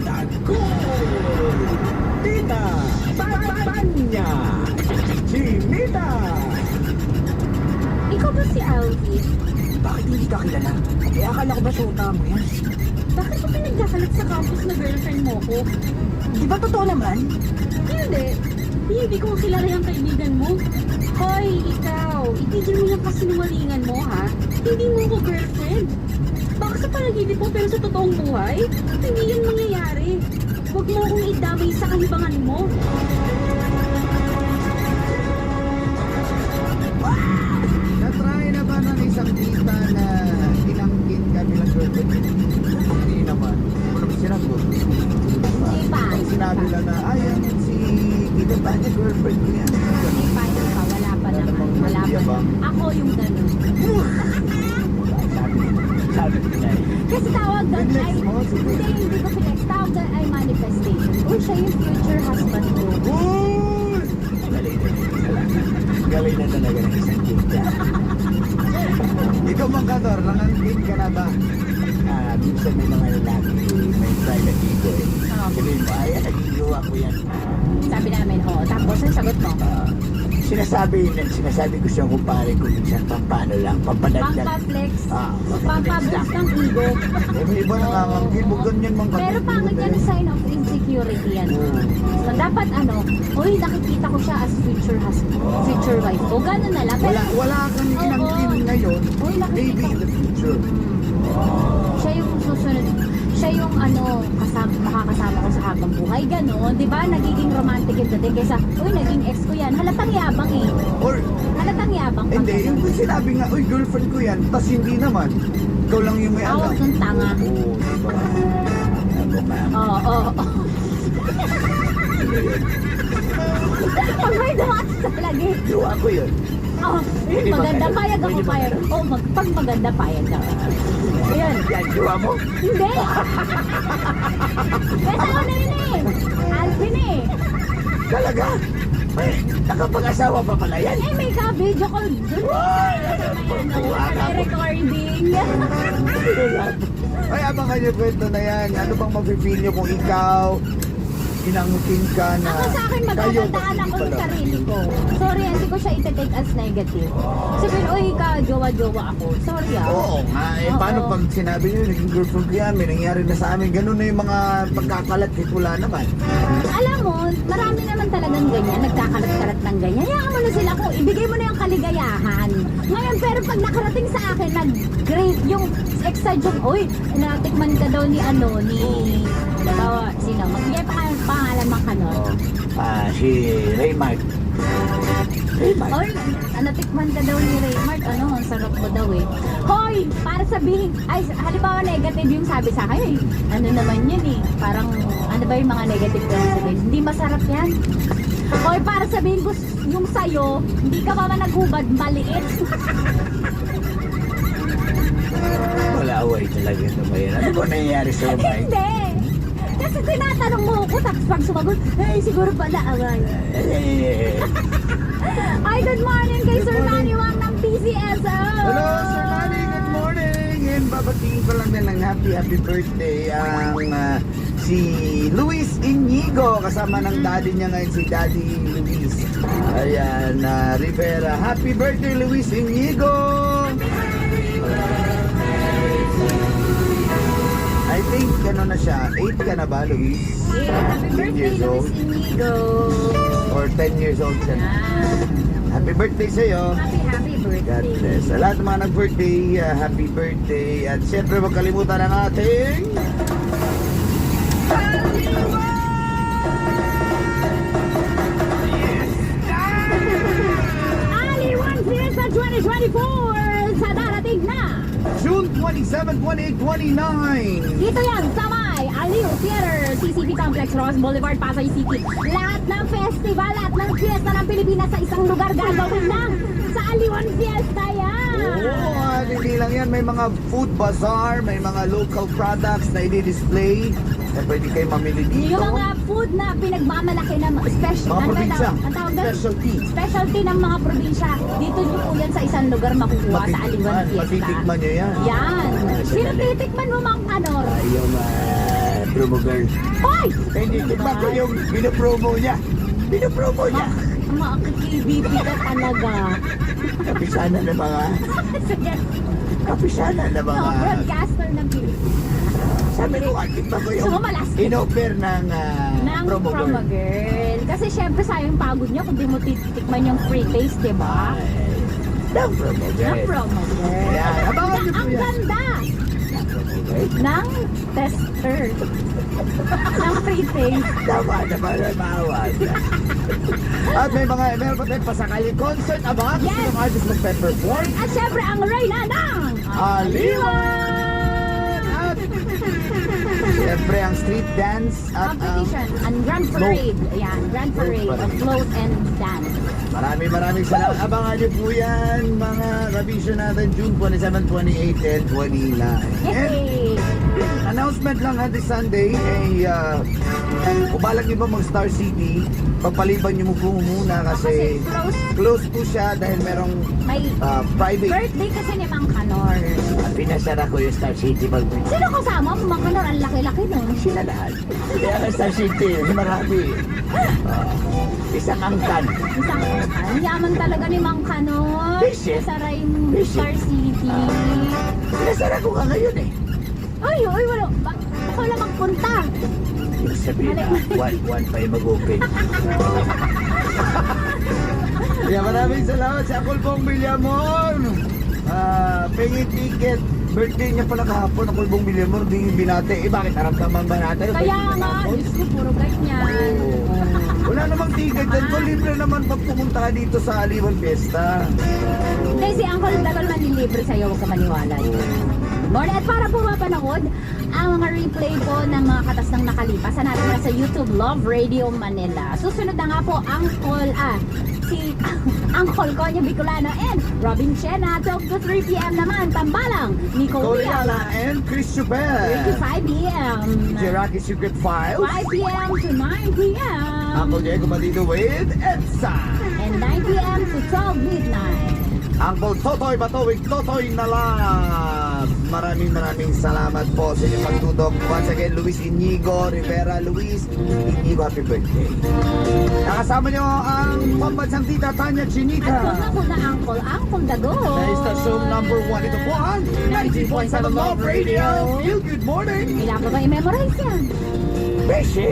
Cool! Tita! Tanya! Chinita! Ikaw ba si Alvin? Bakit hindi ka kilala? Eh, akala ko ba syota mo yan? Bakit mo pinagkakalat sa campus na girlfriend mo ko? Di ba totoo naman? Hindi. Hindi ko kilala yung kaibigan mo. Hoy, ikaw. Itigil mo yung kasinungalingan mo, ha? Hindi mo ko girlfriend. Baka sa panaginip mo pero sa totoong buhay, hindi yan mangyayari. Huwag mo akong idamay sa kahibangan mo. Na-try na ba ng isang tita na inangkin ka bilang girlfriend? Hindi naman. Ano ba sinagot? Hindi pa. Ang sinabi lang na, ayan si Tita Tanya, girlfriend ko yan. Hindi pa, hindi pa. Wala pa naman. Wala pa. Yabang. Ako yung ganun. Sabi ko na eh. Kasi tawag doon Flex ay... mo, sige. Hindi ko flex. Tawag doon ay manifestation. Uy, siya yung future husband ko. Uy! Galing na galing na talaga ng isang tita. Ikaw mang Kador, nangangkin ka na ba? Minsan may mga lalaki, may private ego eh. Sabihin mo, ay, nag-iiwa ko yan. Sabi namin, oo. Tapos, ang sagot mo? Sinasabi ko siyang kumpare ko minsan pampano lang, pampadagdag. Pampaflex. Ah, Pampaboost ng ego. Eh, may iba nangangkin mo, ganyan mang Kador. Pero pangit yan ang sign of insecurity yan. So, dapat uy, nakikita ko siya as future husband, future wife ko. Ganun na lang. Pero, Wala kang inangkin Oo. ngayon, Uy, nakikita maybe in the future. siya yung susunod. Siya yung makakasama ko sa habang buhay. Ganon. Di ba? Nagiging romantic yung dating. Kaysa, uy, naging ex ko yan. Halatang yabang eh. Or, Halatang yabang. pag hindi, ganun. yung sinabi nga, uy, girlfriend ko yan, tas hindi naman. Ikaw lang yung may alam. Tawag ng tanga. Oo, diba? Ako nga. Oo. Pag may dumaas sa lagi. Iwa ko yun. Oh, Pwede maganda ba? payag ako Pwede ba? payag. Oh, pag maganda payag ka. Ayan. Yan, iwa mo. Hindi. Besa ko na yun eh. Alvin eh. Talaga? May, nakapag-asawa pa pala yan. Eh, may ka-video call. May recording. Ay, abangan niyo kwento na yan. Ano bang mafe-feel niyo kung ikaw inangkin ka na Ako sa akin, kayo magkakandaan ako yung pala? sarili ko. Sorry, hindi ko siya iti-take as negative. Sabihin, uy, ka, jowa-jowa ako. Sorry ah. Oo nga, eh, Oo. paano pag sinabi niyo, naging girlfriend ko yan, may nangyari na sa amin, ganun na yung mga pagkakalat, kahit wala naman. Alam mo, marami naman talagang ganyan, nagkakalat-kalat ng ganyan. Hayaan mo na sila kung ibigay mo na yung kaligayahan. Ngayon, pero pag nakarating sa akin, nag-great yung ex-joke, uy, natikman ka daw ni halimbawa, sino? Magbigay pa kayo ng pangalan mga kanon. Si Raymart. Raymart. Oy, natikman ka daw ni Raymart, ang sarap mo daw eh. Hoy, para sabihin, ay, halimbawa negative yung sabi sa akin, ano naman yun eh, parang, ano ba yung mga negative ko na sabihin, hindi masarap yan. Hoy, para sabihin ko, yung sa'yo, hindi ka pa naghubad, maliit. Wala away talaga ito ba yan? Ano ba nangyayari sa babae? Hindi. Kasi tinatanong mo ko, tapos pag sumagot, ay, siguro pala away. Ay, good morning kay Sir Manny Wang ng PCSO. Hello, Sir Manny, good morning! And babatiin ko lang din ng happy birthday ang si Luis Inigo, kasama ng daddy niya ngayon, si Daddy Luis. Ayan, Rivera. Happy birthday, Luis Inigo! I think, ano na siya, 8 ka na ba, Luis? Yeah, happy 10 birthday, years old. Luis Inigo. Or 10 years old siya na. Happy birthday sa'yo! Happy birthday. God bless. Sa lahat ng mga nag-birthday, happy birthday. At syempre, huwag kalimutan ang ating... Aliwan Fiesta 2024 sa darating na. June 27, 28, 29. Dito yan sa may Aliw Theater, CCP Complex, Ross Boulevard, Pasay City. Lahat ng festival, lahat ng fiesta ng Pilipinas sa isang lugar gagawin na sa Aliwan Fiesta yan. Oo, hindi lang yan. May mga food bazaar, may mga local products na i-display na pwede kayo mamili dito. Yung mga food na pinagmamalaki ng special, Mga probinsya. ang tawag doon? Specialty. Specialty ng mga probinsya. Dito nyo po yan sa isang lugar makukuha sa Aliwan Fiesta. Matitikman nyo yan. Yan. Sino titikman mo mang ano? Yung promo girl. Hoy! Hindi, tignan ko yung binopromo niya. Binopromo niya. Makakakibiti ka talaga. Kapisana ng mga, Sige. kapisana ng No, mga, broadcaster ng Pilipinas. sabi ko, tignan ko yung So, malastik. in-offer ng Ng promo promo girl. girl. Kasi syempre sayang pagod niya kung di mo titikman yung free taste, di ba? Ng promo Ng girl. promo girl. Ayan, abangan niyo po Ang yan. ganda ng tester. ng free taste. Tama naman ang maawan. At meron pa tayong pasakali concert. Abangan kung Yes. sinong artist magpe-perform. At syempre ang Reyna ng Aliwan! At siyempre ang street dance at ang competition and Grand Parade. Ayan, Grand Parade of Float and Dance. maraming salamat. Abangan niyo po yan mga kabisyo natin June 27, 28, and 29. And Yay! announcement lang ha, this Sunday ay kung balak niyo ba mag Star City, pagpaliban niyo mo po muna kasi Kasi close po siya dahil merong may private. birthday kasi ni Mang Kanor. Pinasara ko yung Star City mag-birthday. Sino kasama mo? Mang Kanor, ang laki-laki nun. Sila lahat. Kaya ang Star City, marami. Isang angkan. Isang ang yaman talaga ni Mang Kanor. Visit. Sa Raim Visit. Star City. Pinasara ko ka ngayon eh. Ay, wala. Ako lang magpunta. Yung sabihin na, one pa yung mag-open. Kaya maraming salamat sa Kulbong Villamor. Pengin ticket. Birthday niya pala kahapon ang Kulbong Villamor. Di binate. Bakit naramdaman ba natin? Kaya nga, Diyos ko, puro ganyan. Wala namang ticket dyan. Kung libre naman pag pumunta ka dito sa Aliwan Fiesta. Hindi, si Uncle Dagal manilibre sa'yo, huwag ka maniwala. Morning, at para po mapanood ang mga replay po ng mga katas ng nakalipas sa natin na sa YouTube Love Radio Manila. Susunod na nga po si Uncle Konya Bicolano and Robin Chena, 12 to 3 p.m. naman, Tambalang, Nicole Coriana Viala, and Chris Chubel. 5 p.m. Jiraki Secret Files. 5 p.m. to 9 p.m. Uncle Diego Bandido with Edsa. and 9 p.m. to 12 midnight. Uncle Totoy Batowig, Totoy na lang. Maraming salamat po sa inyong pagtudok. Once again, Luis Inigo Rivera. Luis Inigo, happy birthday. Nakasama niyo ang pambansang tita Tanya At Chinita. kung na Uncle Dago. Sa istasyon number 1 ito po ang 90.7 Love Radio. Feel good morning. Kailangan pa ba i-memorize yan? Beshi.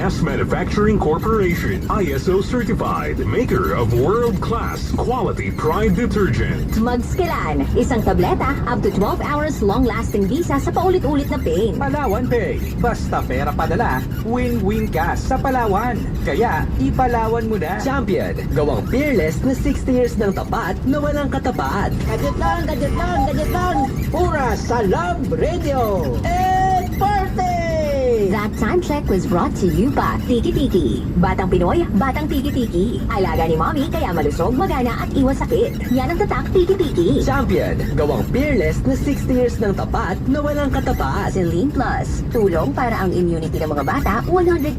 SGS Manufacturing Corporation, ISO certified, maker of world-class quality Pride detergent. Magskilan, isang tableta up to 12 hours long-lasting visa sa paulit-ulit na pain. Palawan Pay. Basta pera padala, win-win ka sa Palawan. Kaya, ipalawan mo na. Champion, gawang fearless na 60 years ng tapat na walang katapat. Gadget lang, gadget lang, gadget lang. Pura sa Love Radio. And party! That time check was brought to you by Tiki Tiki. Batang Pinoy, batang Tiki Tiki. Alaga ni Mommy kaya malusog, magana at iwas sakit. Yan ang tatak Tiki Tiki. Champion, gawang fearless na 60 years ng tapat na walang katapat. Celine Plus, tulong para ang immunity ng mga bata 100%.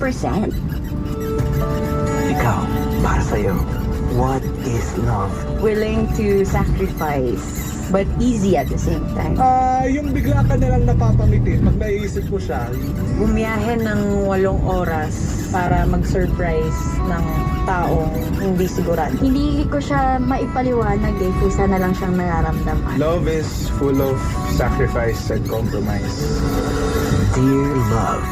Ikaw, para sa'yo, what is love? Willing to sacrifice, but easy at the same time. Yung bigla ka nalang napapangiti pag naiisip mo siya. Bumiyahe ng 8 oras para mag-surprise ng taong hindi sigurado. Hindi ko siya maipaliwanag eh, kusa na lang siyang nararamdaman. Love is full of sacrifice and compromise. Dear Love,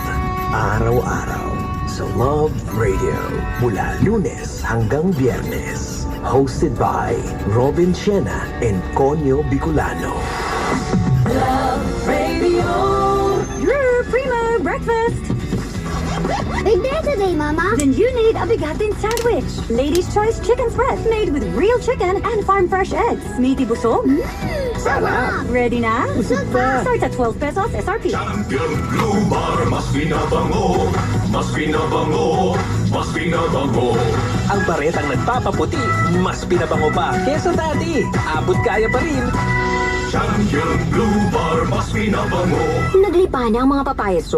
araw-araw sa Love Radio mula Lunes hanggang Biyernes. Hosted by Robin Siena and Conyo Bicolano. Your Primo Breakfast! Big day today, Mama. Then you need a bigatin sandwich. Ladies' Choice Chicken Spread made with real chicken and farm fresh eggs. Meaty busog. Sarap. Ready na? Starts at 12 pesos SRP. Champion Blue Bar, mas pinabango, mas pinabango, mas pinabango. Ang baretang nagpapaputi, mas pinabango pa kesa dati. Abot kaya pa rin. Champion Blue Bar, mas pinabango. Naglipa na ang mga papaya soup.